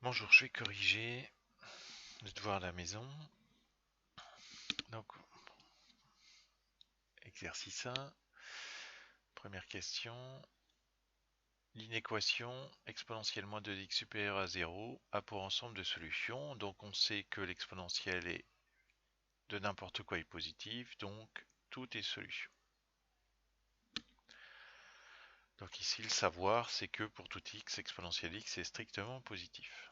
Bonjour, je vais corriger le devoir à la maison. Donc, exercice 1, première question. L'inéquation exponentielle moins 2x supérieure à 0 a pour ensemble de solutions. Donc, on sait que l'exponentielle est de n'importe quoi est positive, donc tout est solution. Donc ici, le savoir, c'est que pour tout x, exponentielle x est strictement positif.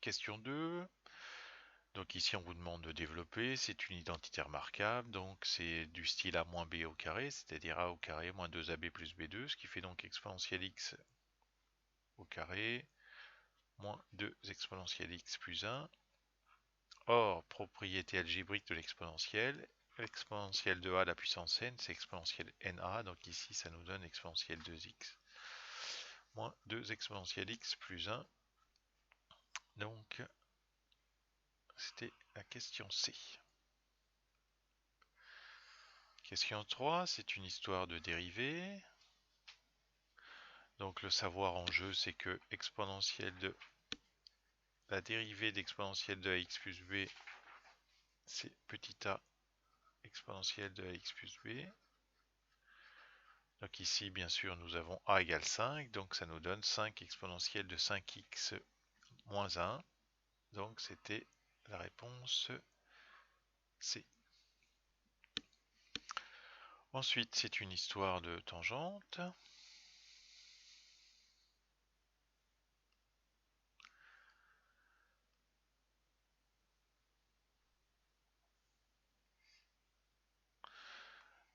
Question 2. Donc ici, on vous demande de développer, c'est une identité remarquable, donc c'est du style a moins b au carré, c'est-à-dire a au carré moins 2ab plus b2, ce qui fait donc exponentielle x au carré moins 2 exponentielle x plus 1. Or, propriété algébrique de l'exponentielle de a à la puissance n, c'est exponentielle na, donc ici ça nous donne exponentielle 2x moins 2 exponentielle x plus 1. Donc, c'était la question C. Question 3, c'est une histoire de dérivée. Donc le savoir en jeu, c'est que la dérivée d'exponentielle de ax plus b, c'est petit a exponentielle de ax plus b. Donc ici, bien sûr, nous avons a égale 5, donc ça nous donne 5 exponentielle de 5x moins 1. Donc c'était la réponse C. Ensuite, c'est une histoire de tangente.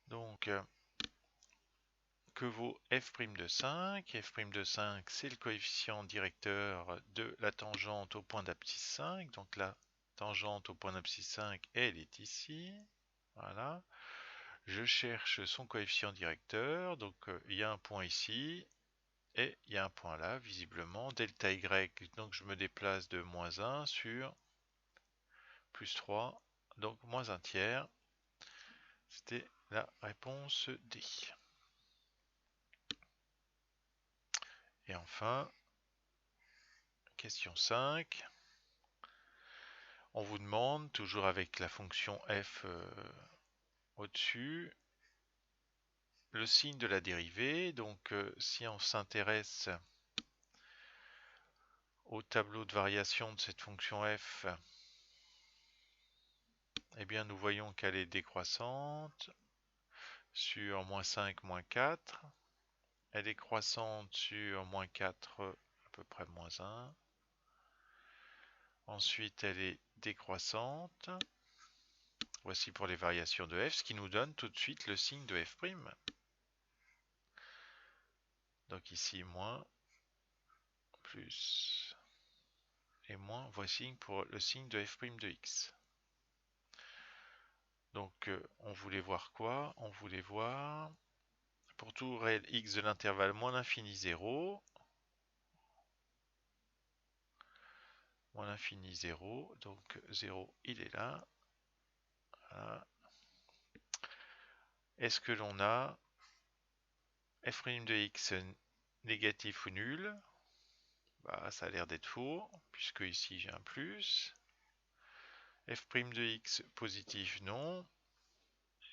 Donc, que vaut f' de 5? F' de 5, c'est le coefficient directeur de la tangente au point d'abscisse 5. Donc la tangente au point d'abscisse 5, elle est ici. Voilà. Je cherche son coefficient directeur. Donc il y a un point ici et il y a un point là, visiblement. Delta y, donc je me déplace de moins 1 sur plus 3, donc moins 1 tiers. C'était la réponse D. Et enfin, question 5. On vous demande, toujours avec la fonction f au-dessus, le signe de la dérivée. Donc si on s'intéresse au tableau de variation de cette fonction f, eh bien nous voyons qu'elle est décroissante sur moins 5, moins 4. Elle est croissante sur moins 4, à peu près moins 1. Ensuite, elle est décroissante. Voici pour les variations de f, ce qui nous donne tout de suite le signe de f'. Donc ici, moins, plus et moins, voici pour le signe de f' de x. Donc on voulait voir quoi? On voulait voir pour tout réel x de l'intervalle moins l'infini 0, moins l'infini 0, donc 0 il est là. Voilà. Est-ce que l'on a f' de x négatif ou nul? Bah, ça a l'air d'être faux, puisque ici j'ai un plus. F' de x positif, non.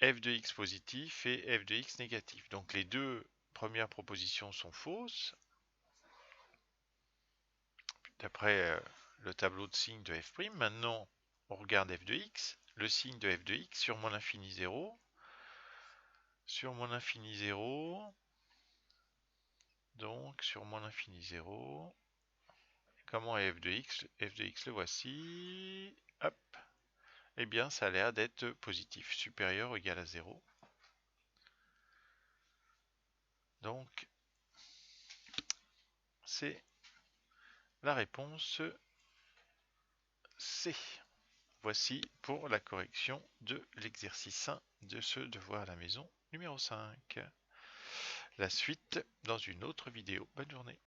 F de x positif et f de x négatif. Donc les deux premières propositions sont fausses. D'après le tableau de signes de f'. Maintenant, on regarde f de x. Le signe de f de x sur moins l'infini 0. Sur moins l'infini 0. Donc sur moins l'infini 0. Comment est f de x? F de x le voici. Hop. Eh bien, ça a l'air d'être positif, supérieur ou égal à 0. Donc, c'est la réponse C. Voici pour la correction de l'exercice 1 de ce devoir à la maison numéro 5. La suite dans une autre vidéo. Bonne journée.